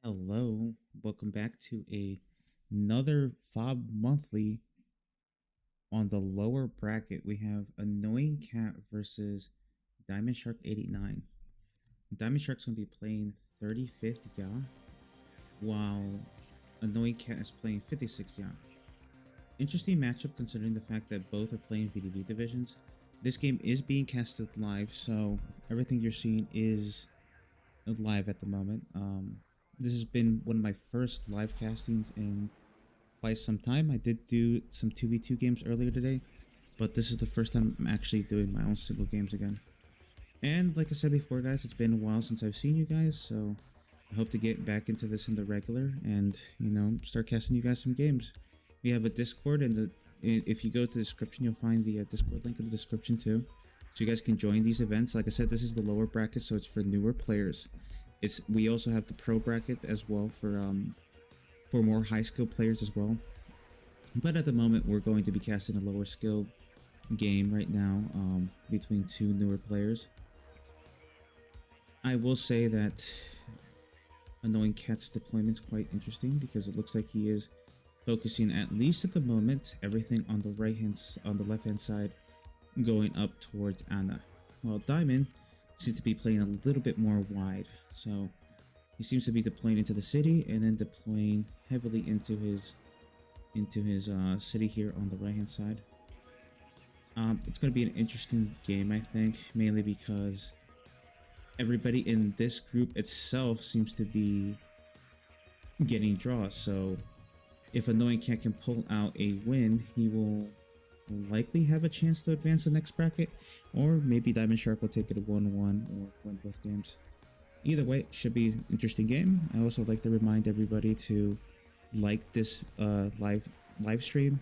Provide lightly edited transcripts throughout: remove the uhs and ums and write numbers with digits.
Hello, welcome back to another Fob Monthly. On the lower bracket, we have Annoying Cat versus Diamond Shark 89. Diamond Shark's gonna be playing 35th Ya, while Annoying Cat is playing 56th Ya. Interesting matchup considering the fact that both are playing VDV divisions. This game is being casted live, so everything you're seeing is live at the moment. This has been one of my first live castings in quite some time. I did do some 2v2 games earlier today, but this is the first time I'm actually doing my own single games again. And like I said before, guys, it's been a while since I've seen you guys, so I hope to get back into this in the regular and, start casting you guys some games. We have a Discord, and if you go to the description, you'll find the Discord link in the description too, so you guys can join these events. Like I said, this is the lower bracket, so it's for newer players. We also have the pro bracket as well for more high skill players as well. But at the moment, we're going to be casting a lower skill game right now, between two newer players. I will say that Annoying Cat's deployment is quite interesting because it looks like he is focusing, at least at the moment, everything on the left hand side, going up towards Anna, while Diamond seems to be playing a little bit more wide. So he seems to be deploying into the city and then deploying heavily into his city here on the right hand side. It's going to be an interesting game, I think, mainly because everybody in this group itself seems to be getting draws. So if Annoying Cat can pull out a win, he will likely have a chance to advance the next bracket, or maybe Diamond Shark will take it a 1-1 or win both games. Either way, it should be an interesting game. I also like to remind everybody to like this live stream,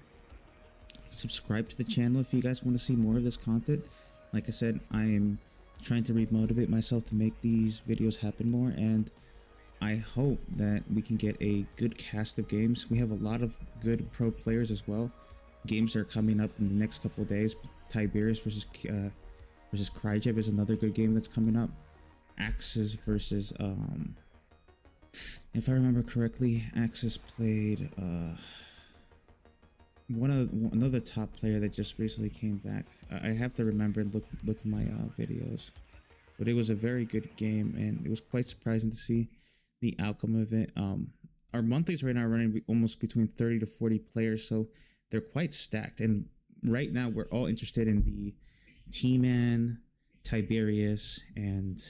subscribe to the channel if you guys want to see more of this content. Like I said, I am trying to remotivate myself to make these videos happen more, and I hope that we can get a good cast of games. We have a lot of good pro players as well. Games are coming up in the next couple of days. Tiberius versus Kryjev is another good game that's coming up. Axis versus if I remember correctly, Axis played another top player that just recently came back. I have to remember and look at my videos, but it was a very good game, and it was quite surprising to see the outcome of it. Our monthlies right now are running almost between 30 to 40 players, so they're quite stacked. And right now we're all interested in the T-Man, Tiberius, and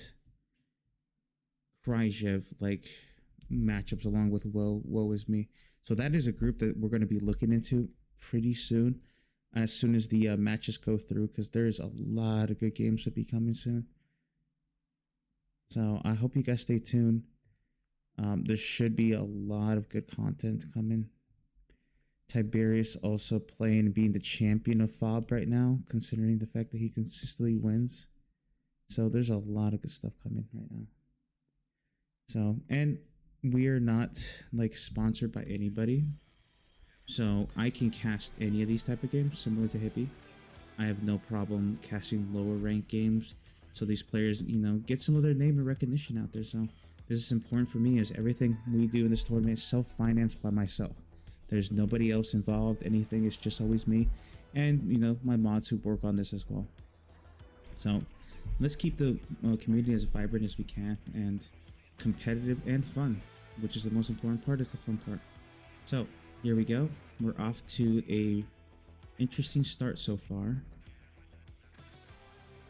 Kryjev matchups, along with Woe Is Me. So that is a group that we're going to be looking into pretty soon, as soon as the matches go through, because there's a lot of good games to be coming soon. So I hope you guys stay tuned. There should be a lot of good content coming. Tiberius also playing and being the champion of FOB right now, considering the fact that he consistently wins. So there's a lot of good stuff coming right now. So, and we are not sponsored by anybody, so I can cast any of these type of games similar to Hippie. I have no problem casting lower ranked games, so these players, get some of their name and recognition out there. So this is important for me, as everything we do in this tournament is self-financed by myself. There's nobody else involved, anything. It's just always me and, my mods who work on this as well. So let's keep the community as vibrant as we can, and competitive and fun, which is the most important part, is the fun part. So here we go. We're off to a interesting start so far.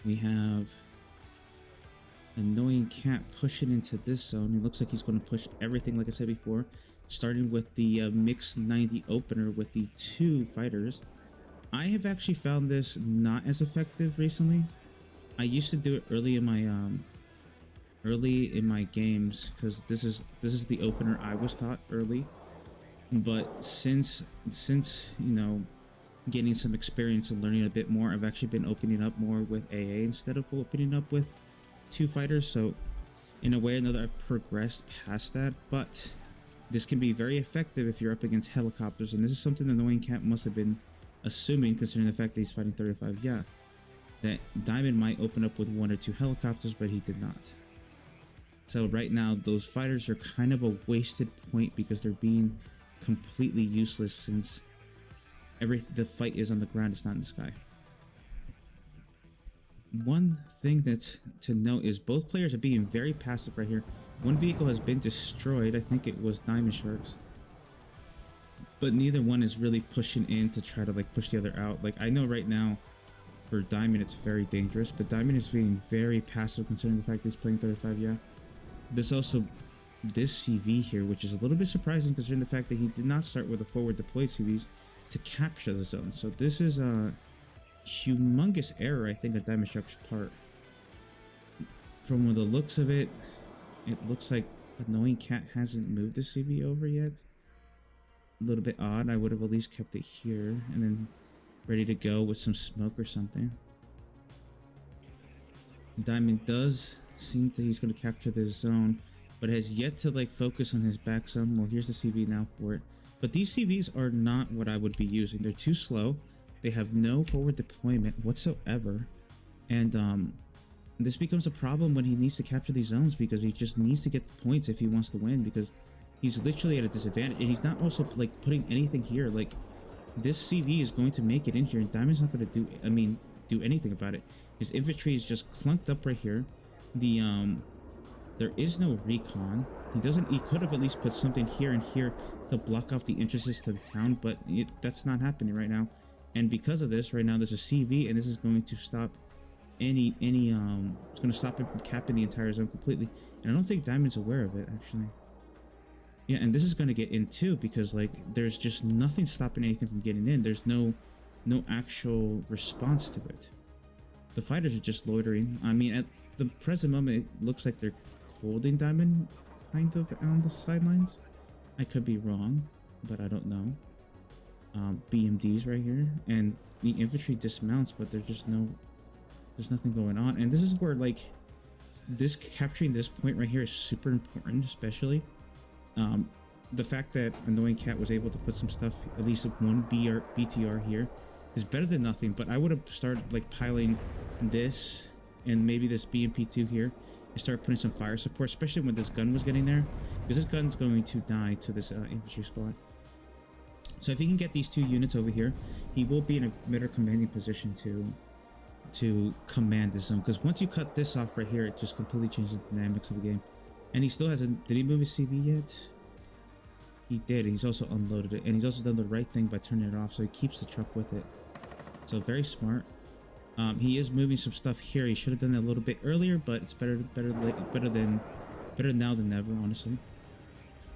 We have Annoying Cat pushing into this zone. It looks like he's going to push everything, like I said before, starting with the mixed 90 opener with the two fighters. I have actually found this not as effective recently. I used to do it early in my games, because this is the opener I was taught early. But since getting some experience and learning a bit more, I've actually been opening up more with AA instead of opening up with two fighters. So in a way or another, I've progressed past that. But this can be very effective if you're up against helicopters, and this is something the Annoying Cat must have been assuming, considering the fact that he's fighting 35 Ya, that Diamond might open up with 1 or 2 helicopters, but he did not. So right now, those fighters are kind of a wasted point because they're being completely useless since the fight is on the ground, it's not in the sky. One thing that's to note is both players are being very passive right here. One vehicle has been destroyed. I think it was Diamond Sharks. But neither one is really pushing in to try to like push the other out. Like I know right now for Diamond it's very dangerous, but Diamond is being very passive considering the fact that he's playing 35, yeah. There's also this CV here, which is a little bit surprising considering the fact that he did not start with a forward deployed CVs to capture the zone. So this is a humongous error, I think, on Diamond Shark's part. From the looks of it, it looks like Annoying Cat hasn't moved the CV over yet. A little bit odd. I would have at least kept it here and then ready to go with some smoke or something. Diamond does seem that he's going to capture this zone, but has yet to like focus on his back zone. Well, here's the CV now for it. But these CVs are not what I would be using. They're too slow. They have no forward deployment whatsoever. And this becomes a problem when he needs to capture these zones because he just needs to get the points if he wants to win, because he's literally at a disadvantage. And he's not also like putting anything here. Like this CV is going to make it in here and Diamond's not going to do anything about it. His infantry is just clunked up right here. There is no recon. He could have at least put something here and here to block off the entrances to the town, but that's not happening right now. And because of this, right now there's a CV, and this is going to stop it's going to stop him from capping the entire zone completely. And I don't think Diamond's aware of it, actually. Yeah, and this is going to get in too, because like there's just nothing stopping anything from getting in. There's no actual response to it. The fighters are just loitering. I mean, at the present moment, it looks like they're holding Diamond kind of on the sidelines. I could be wrong, but I don't know. BMDs right here, and the infantry dismounts, but there's nothing going on. And this is where like capturing this point right here is super important, especially the fact that Annoying Cat was able to put some stuff, at least one BTR here, is better than nothing. But I would have started like piling this and maybe this BMP2 here and start putting some fire support, especially when this gun was getting there, because this gun's going to die to this infantry squad. So if he can get these two units over here, he will be in a better commanding position to command this zone, because once you cut this off right here, it just completely changes the dynamics of the game. And he still hasn't... Did he move his CV yet? He did. He's also unloaded it, and he's also done the right thing by turning it off, so he keeps the truck with it. So very smart. He is moving some stuff here. He should have done it a little bit earlier, but it's better now than never, honestly.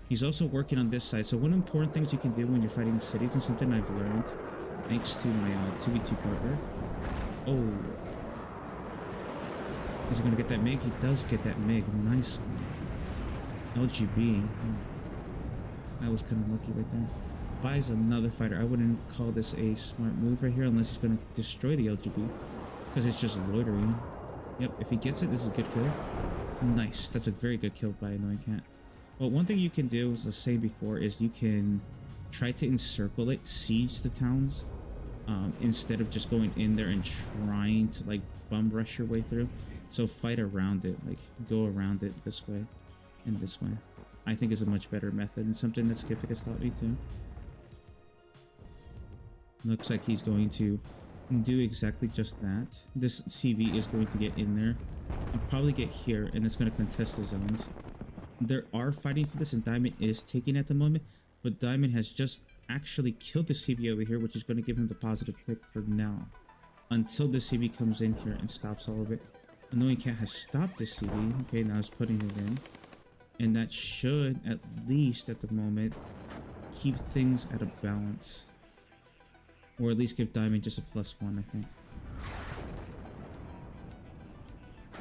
He's also working on this side. So one of the important things you can do when you're fighting the cities, and something I've learned thanks to my 2v2 partner. Oh, is he gonna get that MiG? He does get that MiG. Nice one. LGB. That was kind of lucky right there. Buys another fighter. I wouldn't call this a smart move right here unless he's gonna destroy the LGB, because it's just loitering. Yep, if he gets it, this is a good kill. Nice. That's a very good kill by Annoying Cat. Well, one thing you can do, as I was saying before, is you can try to encircle it, siege the towns, instead of just going in there and trying to like bum rush your way through. So fight around it, like go around it this way and this way. I think is a much better method, and something that Skificus taught me too. Looks like he's going to do exactly just that. This CV is going to get in there and probably get here, and it's going to contest the zones. There are fighting for this, and Diamond is taking at the moment, but Diamond has just actually killed the CV over here, which is going to give him the positive pick for now, until the CV comes in here and stops all of it. Annoying Cat has stopped the CV. Okay, now it's putting it in, and that should, at least at the moment, keep things at a balance, or at least give Diamond just a +1, I think.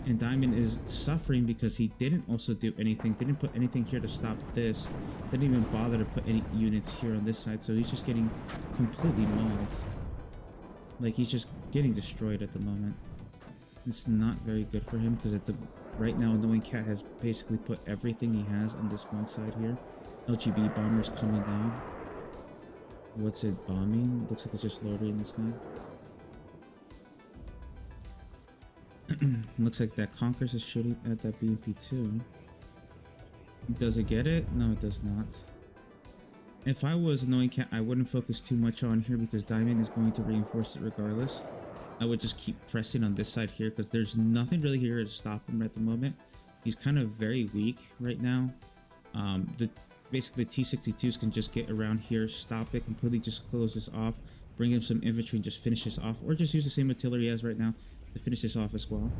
And Diamond is suffering because he didn't also do anything, didn't put anything here to stop this, didn't even bother to put any units here on this side, so he's just getting completely mauled. Like, he's just getting destroyed at the moment. It's not very good for him, because right now Annoying Cat has basically put everything he has on this one side here. LGB bomber's coming down. What's it bombing? Looks like it's just loitering this guy. Looks like that Conquers is shooting at that BMP2. Does it get it? No, it does not. If I was Annoying Cat, I wouldn't focus too much on here because Diamond is going to reinforce it regardless. I would just keep pressing on this side here because there's nothing really here to stop him at the moment. He's kind of very weak right now. Basically the T-62s can just get around here, stop it, completely just close this off, bring him some infantry and just finish this off, or just use the same artillery he has right now to finish this off as well.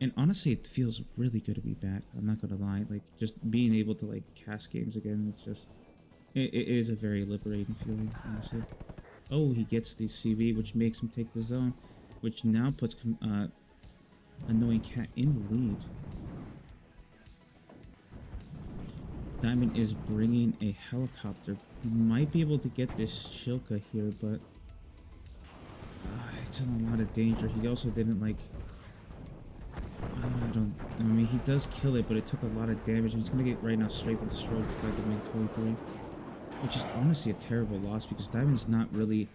And honestly, it feels really good to be back. I'm not gonna lie. Like, just being able to, like, cast games again, it's just... It is a very liberating feeling, honestly. Oh, he gets the CV, which makes him take the zone, which now puts Annoying Cat in the lead. Diamond is bringing a helicopter. He might be able to get this Shilka here, but... it's in a lot of danger. He also didn't, like... I mean, he does kill it, but it took a lot of damage, and he's gonna get right now strafed and destroyed by the MiG-23, which is honestly a terrible loss because Diamond's not really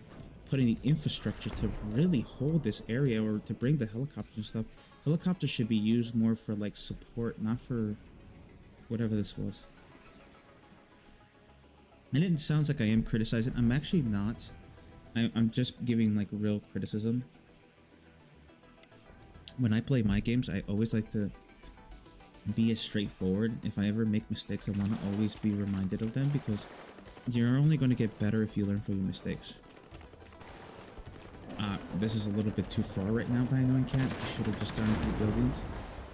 putting the infrastructure to really hold this area or to bring the helicopter and stuff. Helicopters should be used more for like support, not for whatever this was. And it sounds like I am criticizing. I'm actually not. I'm just giving like real criticism. When I play my games, I always like to be as straightforward. If I ever make mistakes, I want to always be reminded of them because you're only going to get better if you learn from your mistakes. This is a little bit too far right now by Annoying Cat. I should have just gone through buildings.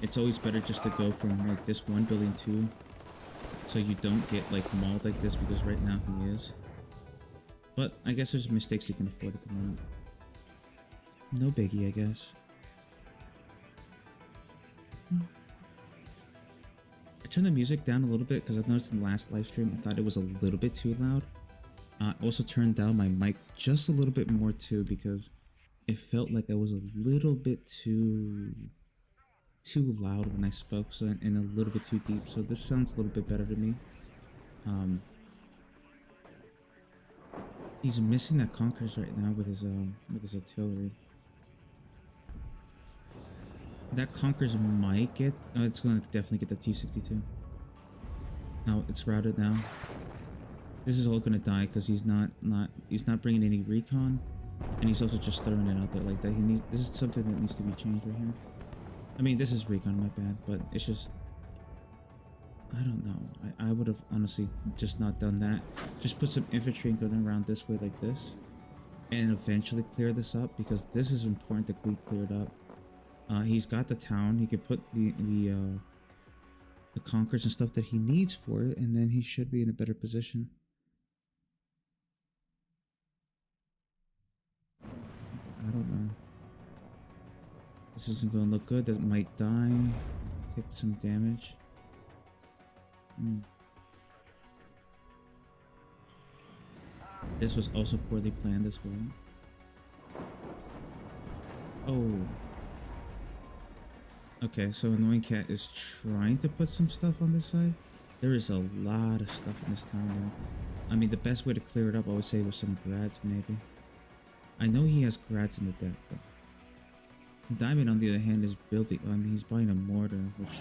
It's always better just to go from like this one building to, so you don't get like mauled like this, because right now he is. But I guess there's mistakes you can afford at the moment. No biggie, I guess. I turned the music down a little bit because I noticed in the last live stream I thought it was a little bit too loud. I also turned down my mic just a little bit more too because it felt like I was a little bit too loud when I spoke, so and a little bit too deep. So this sounds a little bit better to me. He's missing that Conquerors right now with his artillery. That Conquerors might get... it's going to definitely get the T-62. Now it's routed now. This is all going to die because he's not bringing any recon, and he's also just throwing it out there like that. This is something that needs to be changed right here. I mean, this is recon, my bad, but it's just... I don't know. I would have honestly just not done that. Just put some infantry and go around this way like this, and eventually clear this up, because this is important to clear it up. He's got the town. He can put the Conquerors and stuff that he needs for it, and then he should be in a better position. I don't know. This isn't going to look good. That might die. Take some damage. This was also poorly planned as well. Oh. Okay, so Annoying Cat is trying to put some stuff on this side. There is a lot of stuff in this town now. I mean, the best way to clear it up, I would say, was some grads, maybe. I know he has grads in the deck, though. Diamond, on the other hand, is building... I mean, he's buying a mortar, which...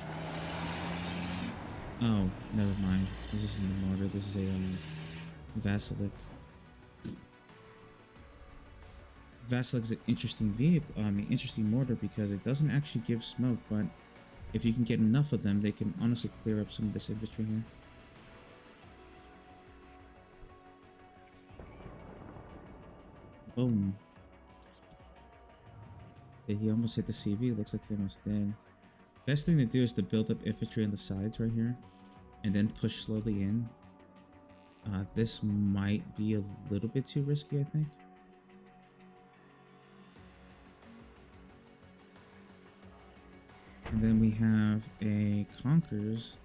Oh, never mind. This isn't a mortar. This is a Vasilic. Vasilic is an interesting vehicle. I mean, interesting mortar, because it doesn't actually give smoke, but if you can get enough of them, they can honestly clear up some of this infantry here. Boom. Yeah, he almost hit the CV. Looks like he almost did. Best thing to do is to build up infantry on the sides right here, and then push slowly in. This might be a little bit too risky, I think. And then we have a Conquerors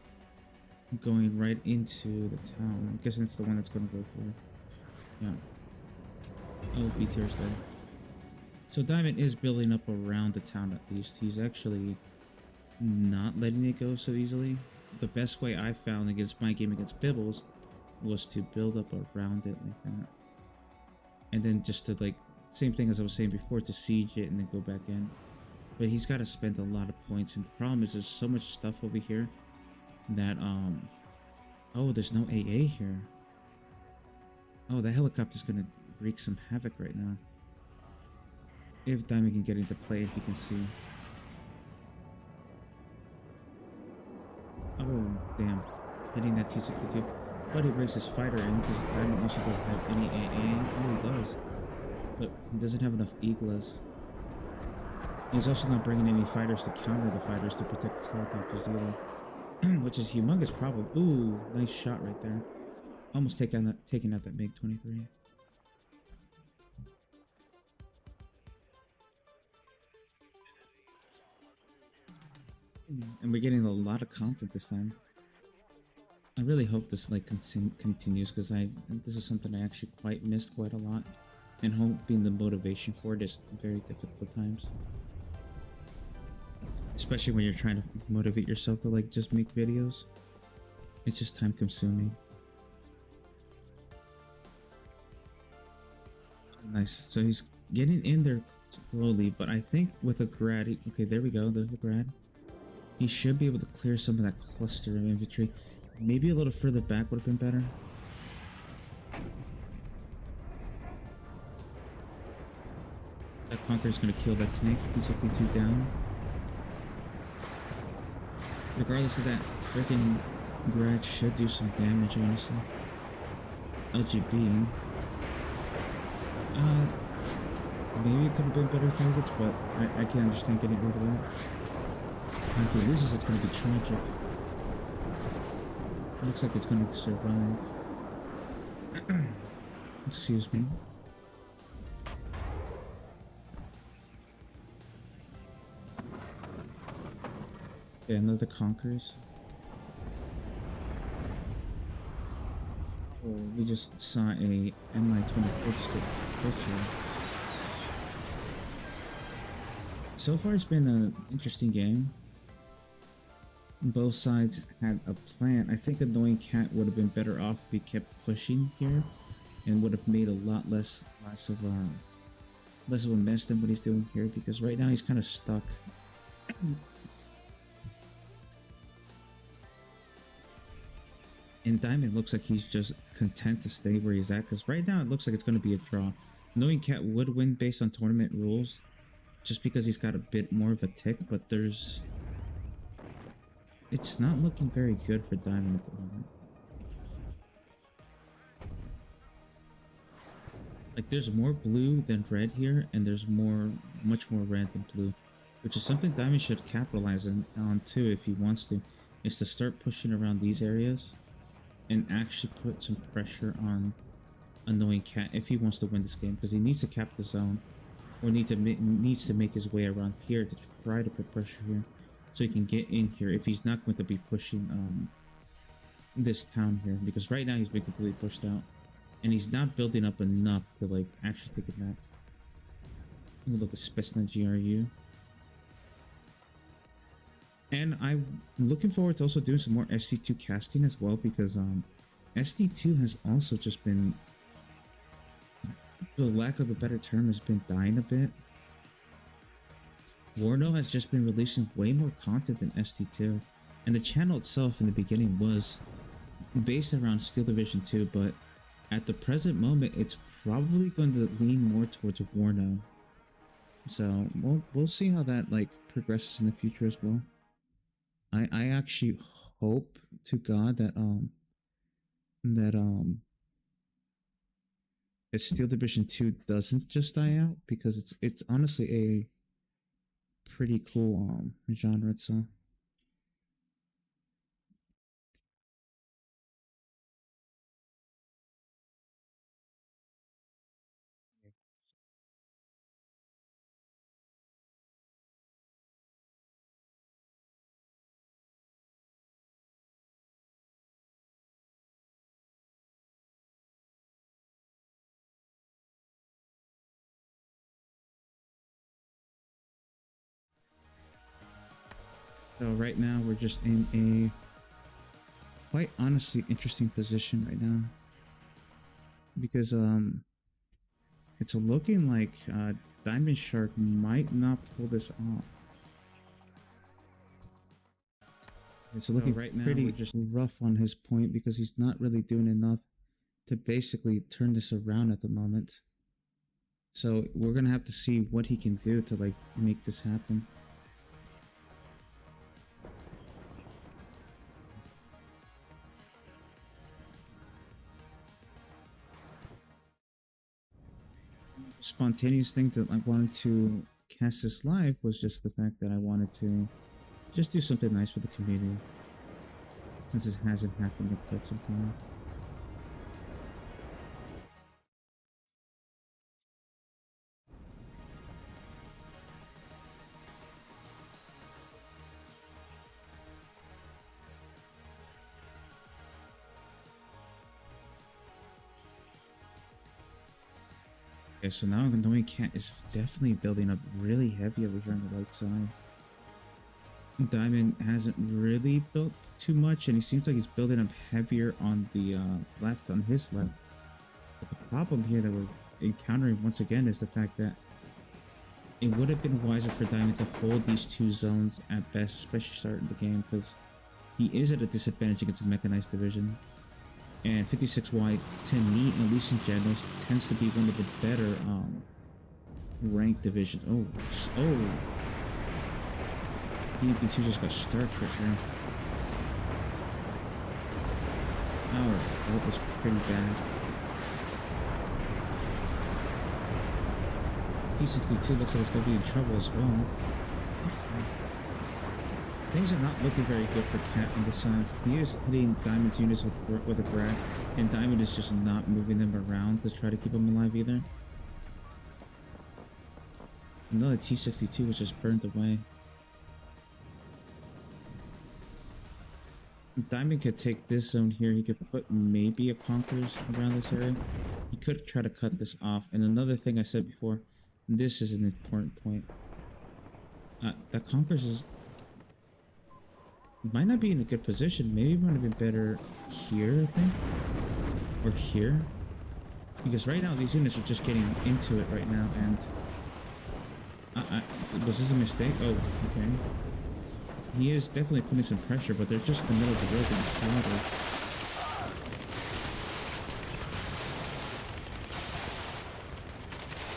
going right into the town. I'm guessing it's the one that's going to go for it. Yeah. Oh, BTR's dead. So Diamond is building up around the town at least. He's actually not letting it go so easily. The best way I found against my game against Bibbles was to build up around it like that. And then just to, like, same thing as I was saying before, to siege it and then go back in. but he's got to spend a lot of points, and the problem is there's so much stuff over here that oh, there's no AA here. Oh, the helicopter's gonna wreak some havoc right now. If Diamond can get into play, if you can see. Oh, damn. Hitting that T-62. But he breaks his fighter in because Diamond actually doesn't have any AA. Oh, he does. But he doesn't have enough Eagles. He's also not bringing any fighters to counter the fighters to protect his helicopters either. Which is a humongous problem. Ooh, nice shot right there. Almost taking out that MiG-23. And we're getting a lot of content this time. I really hope this like continues because this is something I actually missed quite a lot, and hoping the motivation for it is very difficult times, especially when you're trying to motivate yourself to like just make videos. It's just time consuming. Nice. So he's getting in there slowly, but I think with a grad, okay, there we go. There's the grad. He should be able to clear some of that cluster of infantry. Maybe a little further back would have been better. That Conqueror's gonna kill that tank. T-62 down. Regardless of that, freaking grad should do some damage, honestly. LGB. Maybe it could have been better targets, but I can't understand getting rid of that. And if he loses, it's going to be tragic. It looks like it's going to survive. Excuse me. Okay, another Conquerors. Oh, we just saw a Mi-24 just get butchered. So far, it's been an interesting game. Both sides had a plan. I think Annoying Cat would have been better off if he kept pushing here, and would have made a lot less of a mess than what he's doing here. Because right now he's kind of stuck. And Diamond looks like he's just content to stay where he's at, because right now it looks like it's going to be a draw. Annoying Cat would win based on tournament rules, just because he's got a bit more of a tick, but it's not looking very good for Diamond at the moment. Like, there's more blue than red here, and there's much more red than blue, which is something Diamond should capitalize on too if he wants to, is to start pushing around these areas and actually put some pressure on Annoying Cat if he wants to win this game, because he needs to cap the zone, or needs to make his way around here to try to put pressure here, so he can get in here if he's not going to be pushing this town here, because right now he's been completely pushed out, and he's not building up enough to like actually take it back. Look at Spetsnaz GRU. And I'm looking forward to also doing some more SD2 casting as well, because SD2 has also just been, for lack of a better term, has been dying a bit. Warno has just been releasing way more content than SD2, and the channel itself in the beginning was based around Steel Division 2, but at the present moment it's probably going to lean more towards Warno. So we'll see how that like progresses in the future as well. I actually hope to God that Steel Division 2 doesn't just die out, because it's honestly a pretty cool genre itself. So right now we're just in a quite honestly interesting position right now, because it's looking like Diamond Shark might not pull this off. It's looking right now pretty just rough on his point because he's not really doing enough to basically turn this around at the moment. So we're gonna have to see what he can do to like make this happen. Spontaneous thing that I wanted to cast this live was just the fact that I wanted to just do something nice for the community, since it hasn't happened in quite some time. Okay, so now Annoying Cat is definitely building up really heavy over here on the right side. Diamond hasn't really built too much, and he seems like he's building up heavier on the left, on his left. But the problem here that we're encountering once again is the fact that it would have been wiser for Diamond to hold these two zones at best, especially starting the game, because he is at a disadvantage against a mechanized division. And 56Y, to me, at least in general, tends to be one of the better ranked divisions. Oh. EB2 just got starched right there. Our ult was pretty bad. P62 looks like it's going to be in trouble as well. Things are not looking very good for Cat on the side. He is hitting Diamond's units with a grab, and Diamond is just not moving them around to try to keep them alive either. Another T62 was just burned away. Diamond could take this zone here. He could put maybe a Conquerors around this area. He could try to cut this off. And another thing I said before, this is an important point. The Conquerors might not be in a good position. Maybe it might have been better here, I think. Or here. Because right now these units are just getting into it right now, and was this a mistake? Oh, okay. He is definitely putting some pressure, but they're just in the middle of the road getting slaughtered.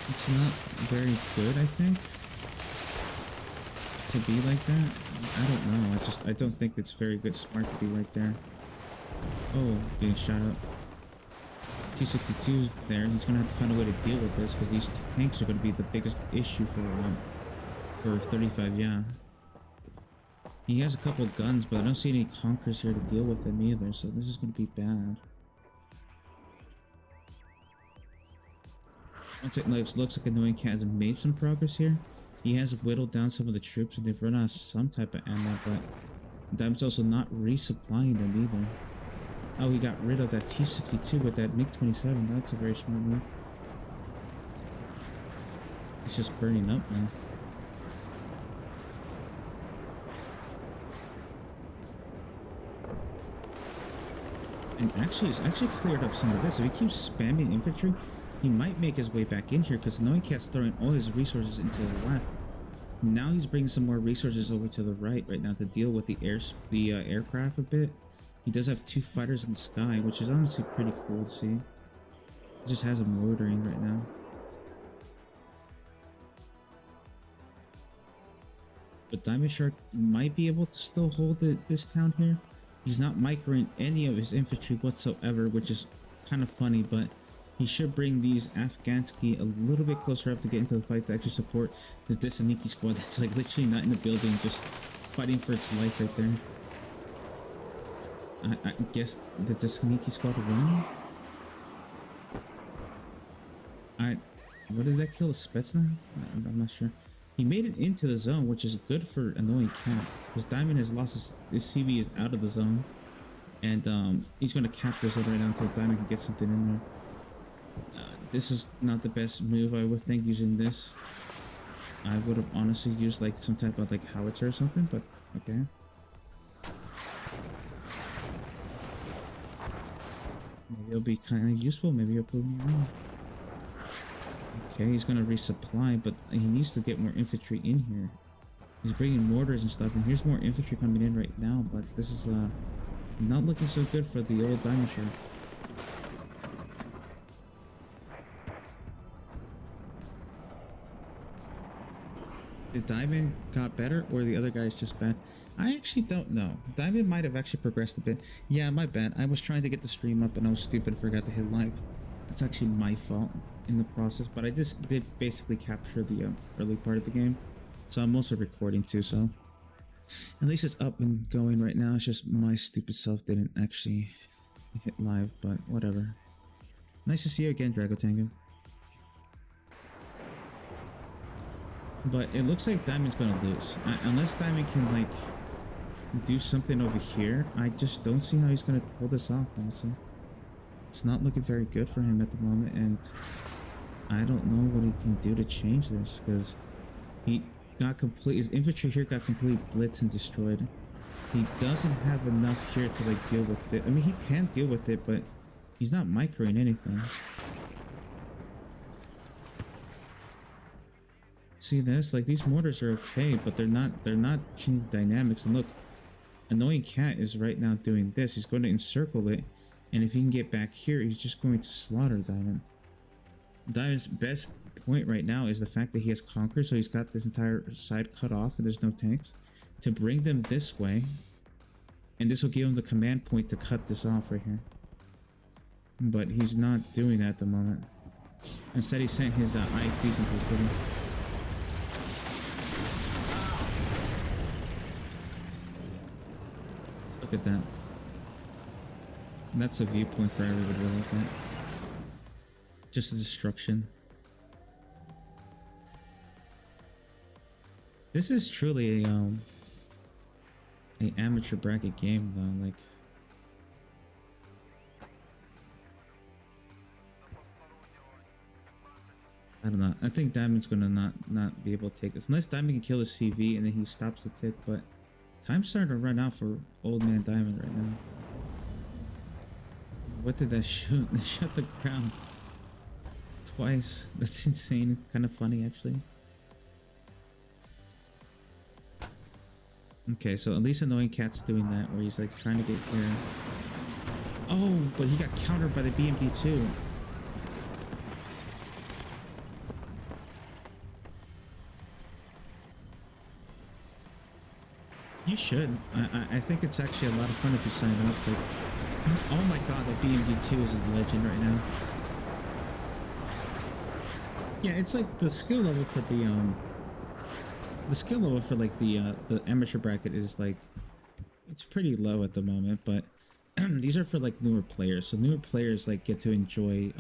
It's not very good, I think, to be like that. I don't know. I don't think it's very good smart to be right there. Oh, getting shot up. T62 there. He's gonna have to find a way to deal with this because these tanks are gonna be the biggest issue for 35. Yeah. He has a couple guns, but I don't see any Conquerors here to deal with them either, so this is gonna be bad. Once it looks like Annoying Cat has made some progress here. He has whittled down some of the troops, and they've run out of some type of ammo, but Diamond's also not resupplying them either. Oh, he got rid of that T62 with that MiG-27. That's a very smart move. He's just burning up now. And actually, it's actually cleared up some of this. If he keeps spamming infantry, he might make his way back in here because Annoying Cat's throwing all his resources into the left. Now he's bringing some more resources over to the right now to deal with the aircraft a bit. He does have two fighters in the sky, which is honestly pretty cool to see. He just has them loitering right now. But Diamond Shark might be able to still hold this town here. He's not microing any of his infantry whatsoever, which is kind of funny, but he should bring these Afghansky a little bit closer up to get into the fight to actually support this Desaniki squad that's like literally not in the building, just fighting for its life right there. I guess the Desaniki squad won? What did that kill? A Spetsnaz? I'm not sure. He made it into the zone, which is good for Annoying Cat, because Diamond has lost his CV is out of the zone, and he's going to cap this right now until Diamond can get something in there. This is not the best move, I would think, using this. I would have honestly used like some type of like howitzer or something, but okay. Maybe it'll be kind of useful, maybe it'll prove me wrong. Okay, he's gonna resupply, but he needs to get more infantry in here. He's bringing mortars and stuff, and here's more infantry coming in right now, but this is not looking so good for the old diamond shirt. The diamond got better, or the other guy's just bad? I actually don't know. Diamond might have actually progressed a bit. Yeah, my bad. I was trying to get the stream up and I was stupid, forgot to hit live. It's actually my fault in the process, but I just did basically capture the early part of the game. So I'm also recording too, so at least it's up and going right now. It's just my stupid self didn't actually hit live, but whatever. Nice to see you again, Drago Tango. But it looks like Diamond's gonna lose. Unless Diamond can like do something over here, I just don't see how he's gonna pull this off, honestly. It's not looking very good for him at the moment, and I don't know what he can do to change this, because he got his infantry here got completely blitzed and destroyed. He doesn't have enough here to like deal with it. I mean, he can deal with it, but he's not microing anything. See this? Like, these mortars are okay, but they're not changing dynamics. And look, Annoying Cat is right now doing this. He's going to encircle it, and if he can get back here, he's just going to slaughter Diamond. Diamond's best point right now is the fact that he has conquered, so he's got this entire side cut off and there's no tanks, to bring them this way, and this will give him the command point to cut this off right here. But he's not doing that at the moment. Instead, he sent his IFVs into the city. Look at that. That's a viewpoint for everybody to look at. Just a destruction. This is truly a amateur bracket game though, like I don't know. I think Diamond's gonna not be able to take this. Unless Diamond can kill his CV and then he stops the tick, but time's starting to run out for old man Diamond right now. What did that shoot? They shot the ground twice. That's insane. Kind of funny actually. Okay, so at least Annoying Cat's doing that, where he's like trying to get here. Oh, but he got countered by the BMD too. You should. I think it's actually a lot of fun if you sign up. But oh my god, that BMD2 is a legend right now. Yeah, it's like the skill level for the amateur bracket is like, it's pretty low at the moment, but these are for like newer players. So newer players like get to enjoy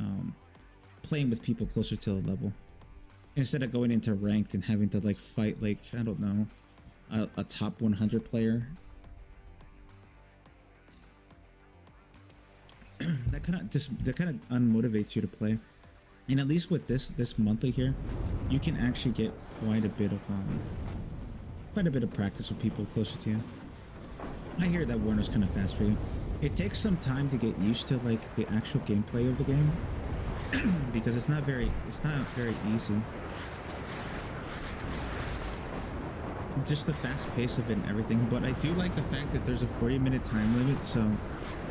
playing with people closer to the level, instead of going into ranked and having to like fight like, I don't know, a top 100 player. that kind of unmotivates you to play. And at least with this monthly here, you can actually get quite a bit of practice with people closer to you. I hear that Warno's kind of fast for you. It takes some time to get used to like the actual gameplay of the game because it's not very easy. Just the fast pace of it and everything, but I do like the fact that there's a 40-minute time limit, so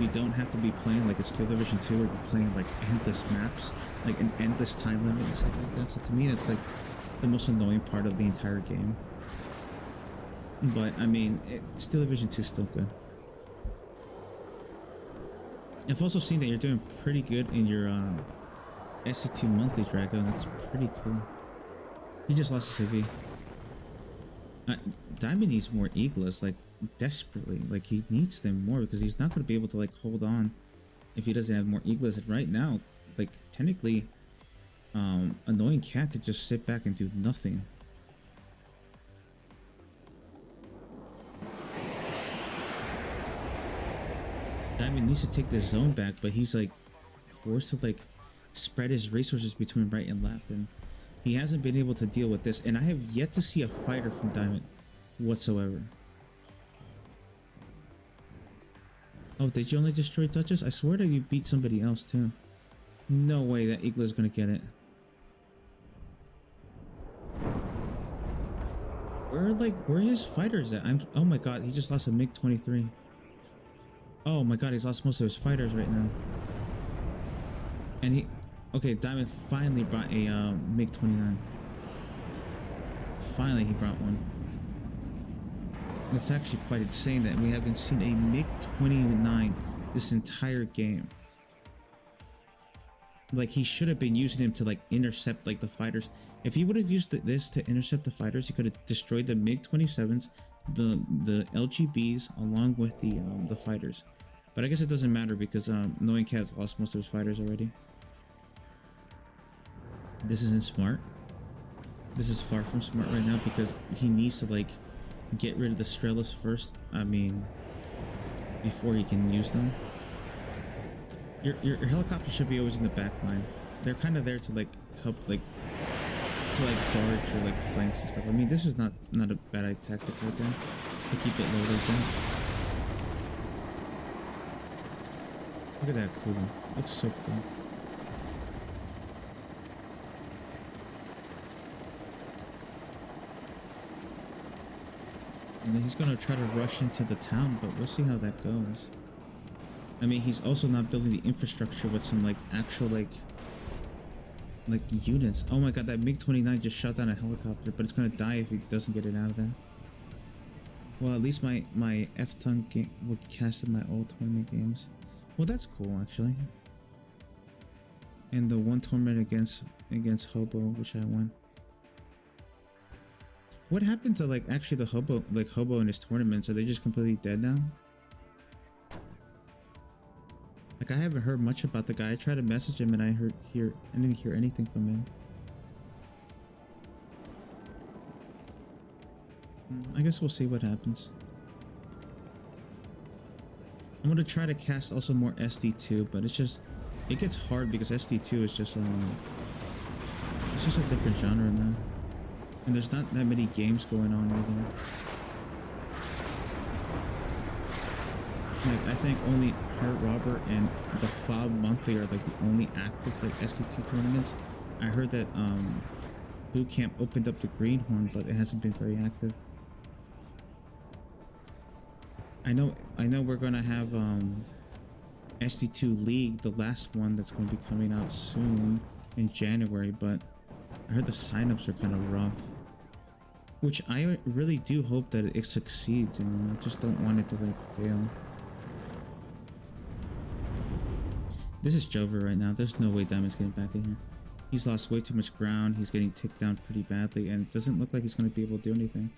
you don't have to be playing like it's Steel Division 2 or you're playing like endless maps, like an endless time limit and stuff like that. So to me, it's like the most annoying part of the entire game. But I mean, Steel Division 2 is still good. I've also seen that you're doing pretty good in your SC2 monthly, Drago. That's pretty cool. He just lost his CV. Diamond needs more Eagles, like desperately. Like he needs them more because he's not going to be able to like hold on if he doesn't have more Eagles. And right now, like technically, Annoying Cat could just sit back and do nothing. Diamond needs to take the zone back, but he's like forced to like spread his resources between right and left, and he hasn't been able to deal with this. And I have yet to see a fighter from Diamond whatsoever. Oh, did you only destroy Duchess? I swear that you beat somebody else too. No way that Eagle is gonna get it. where are his fighters at? Oh my god, he just lost a MiG-23. Oh my god, he's lost most of his fighters right now. And okay, Diamond finally brought a MiG-29. Finally he brought one. It's actually quite insane that we haven't seen a MiG-29 this entire game. Like, he should have been using him to like intercept like the fighters. If he would have used this to intercept the fighters, he could have destroyed the MiG-27s, the LGBs, along with the fighters. But I guess it doesn't matter because Knowing Cat's lost most of his fighters already. This isn't smart. This is far from smart right now because he needs to like get rid of the Strelas first. I mean, before he can use them. Your helicopter should be always in the back line. They're kind of there to like help like guard your like flanks and stuff. I mean, this is not a bad tactic right there to keep it low like that. Look at that cool. Looks so cool. And then he's gonna try to rush into the town, but we'll see how that goes. I mean, he's also not building the infrastructure with some like actual like units. Oh my god, that MiG-29 just shot down a helicopter, but it's gonna die if he doesn't get it out of there. Well, at least my F-Ton game will cast in my old tournament games. Well, that's cool actually. And the one tournament against Hobo, which I won. What happened to like actually the Hobo in his tournaments? Are they just completely dead now? Like, I haven't heard much about the guy. I tried to message him and I didn't hear anything from him. I guess we'll see what happens. I'm gonna try to cast also more SD2, but it gets hard because SD2 is just it's just a different genre now. And there's not that many games going on either. Like, I think only Heart Robber and the FOB Monthly are like the only active like SD2 tournaments. I heard that Boot Camp opened up the Greenhorn, but it hasn't been very active. I know we're gonna have SD2 League, the last one that's going to be coming out soon in January, but I heard the signups are kind of rough. Which I really do hope that it succeeds, you know. I just don't want it to like fail. This is Jover right now. There's no way Diamond's getting back in here. He's lost way too much ground. He's getting ticked down pretty badly, and it doesn't look like he's going to be able to do anything.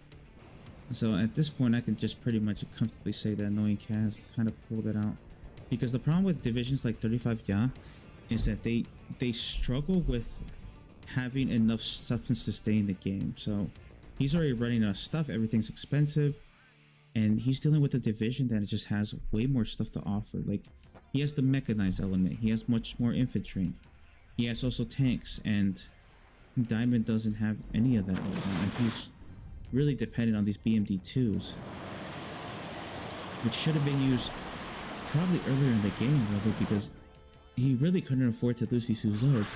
So at this point, I can just pretty much comfortably say that Knowing Cat has kind of pulled it out. Because the problem with divisions like 35 Ya is that they struggle with having enough substance to stay in the game. So he's already running out of stuff. Everything's expensive, and he's dealing with a division that just has way more stuff to offer. Like, he has the mechanized element. He has much more infantry. He has also tanks, and Diamond doesn't have any of that right now, and he's really dependent on these BMD2s, which should have been used probably earlier in the game, really, because he really couldn't afford to lose these two Zords.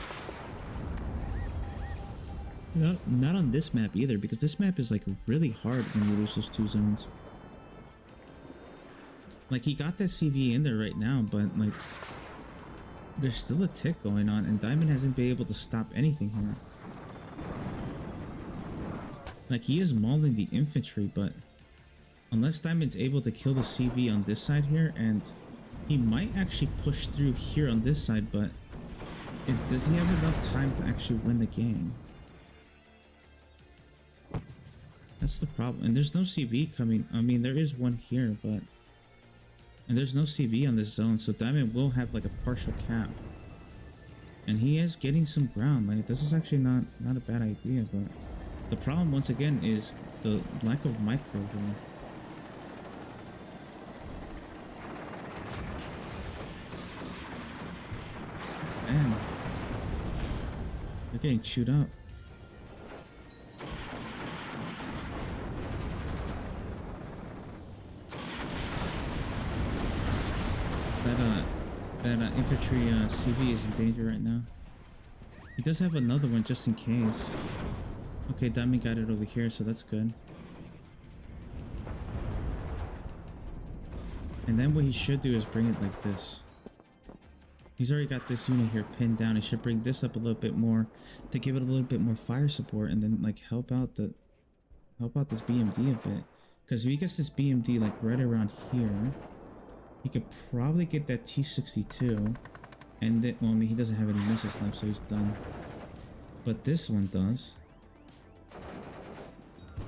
Not on this map either, because this map is like really hard when you lose those two zones. Like, he got that CV in there right now, but like there's still a tick going on, and Diamond hasn't been able to stop anything here. Like, he is mauling the infantry, but unless Diamond's able to kill the CV on this side here, and he might actually push through here on this side, but does he have enough time to actually win the game? That's the problem. And there's no CV coming. I mean, there is one here, but and there's no CV on this zone, so Diamond will have like a partial cap. And he is getting some ground. Like, this is actually not a bad idea, but the problem once again is the lack of micro here. Man, they're getting chewed up. That infantry CV is in danger right now. He does have another one just in case. Okay, Diamond got it over here, so that's good. And then what he should do is bring it like this. He's already got this unit here pinned down. He should bring this up a little bit more to give it a little bit more fire support, and then like help out this BMD a bit. Because if he gets this BMD like right around here, he could probably get that T62. And then, well, I mean, he doesn't have any missiles left, so he's done. But this one does.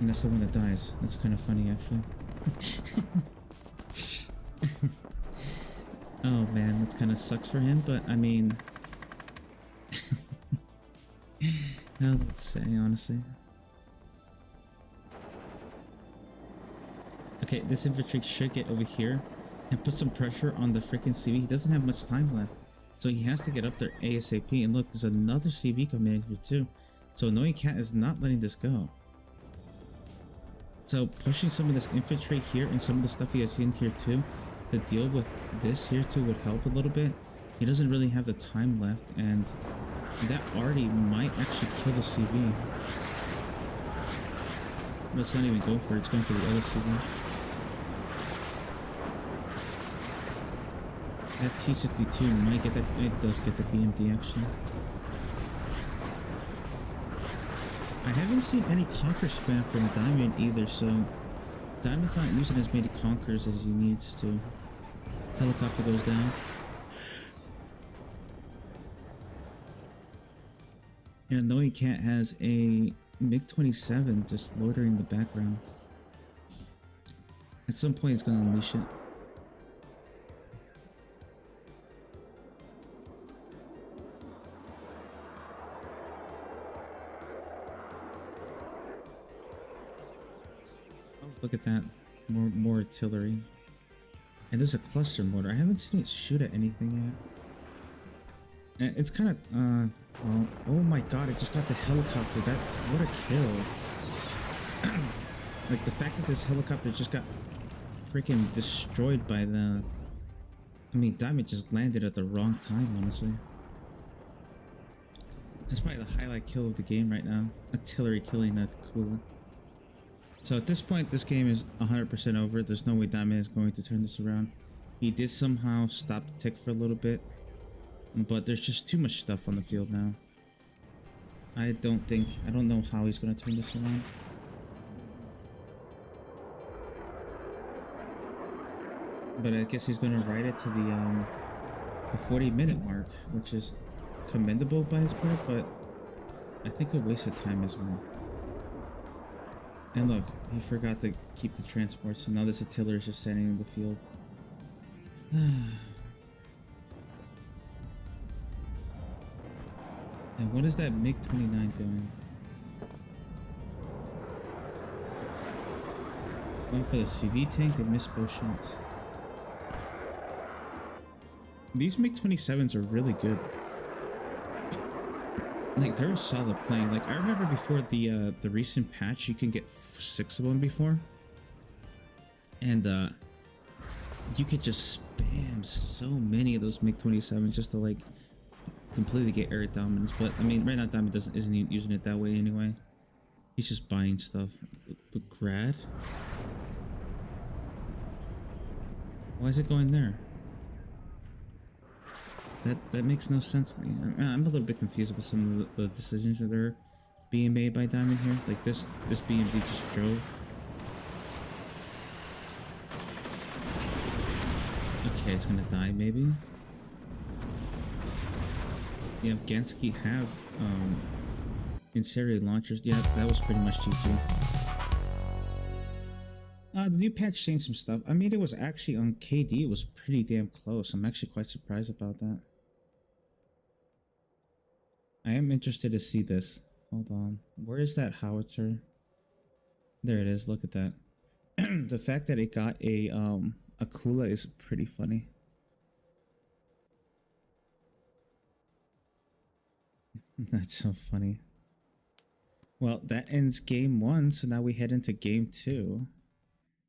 And that's the one that dies. That's kind of funny, actually. Oh man, that kind of sucks for him, but I mean, how to say, honestly. Okay, this infantry should get over here and put some pressure on the freaking CV. He doesn't have much time left, so he has to get up there ASAP. And look, there's another CV coming in here too. So Annoying Cat is not letting this go. So pushing some of this infantry here and some of the stuff he has in here too to deal with this here too would help a little bit. He doesn't really have the time left, and that already might actually kill the CV. Let's not even go for it. It's going for the other CV. That T62 might get that. It does get the BMD actually. I haven't seen any conquer spam from Diamond either, so Diamond's not using as many conquers as he needs to. Helicopter goes down. And Annoying Cat has a MiG-27 just loitering in the background. At some point, he's going to unleash it. Oh, look at that. More artillery. And there's a cluster mortar. I haven't seen it shoot at anything yet. It's kind of, well, oh my god, it just got the helicopter. What a kill. Like, the fact that this helicopter just got freaking destroyed by the... I mean, Diamond just landed at the wrong time, honestly. That's probably the highlight kill of the game right now. Artillery killing that Kula. So at this point, this game is 100% over. There's no way Diamond is going to turn this around. He did somehow stop the tick for a little bit, but there's just too much stuff on the field now. I don't know how he's going to turn this around. But I guess he's going to ride it to the 40-minute mark, which is commendable by his part, but I think a waste of time as well. And look, he forgot to keep the transport, so now this artillery is just standing in the field. And what is that MiG-29 doing? Going for the CV tank and missed both shots. These MiG-27s are really good. Like, they're a solid plane. Like, I remember before the recent patch, you can get 6 of them before. And you could just spam so many of those MiG-27s just to, like, completely get air dominance. But, I mean, right now Diamond isn't even using it that way anyway. He's just buying stuff. The Grad? Why is it going there? That makes no sense to me. I'm a little bit confused with some of the decisions that are being made by Diamond here. Like this BMD just drove. Okay, it's gonna die maybe. Yeah, Gensky have incendiary launchers. Yeah, that was pretty much GG. The new patch changed some stuff. I mean, it was actually on KD. It was pretty damn close. I'm actually quite surprised about that. I am interested to see this. Hold on. Where is that howitzer? There it is. Look at that. The fact that it got a Kula is pretty funny. That's so funny. Well, that ends game 1, so now we head into game 2.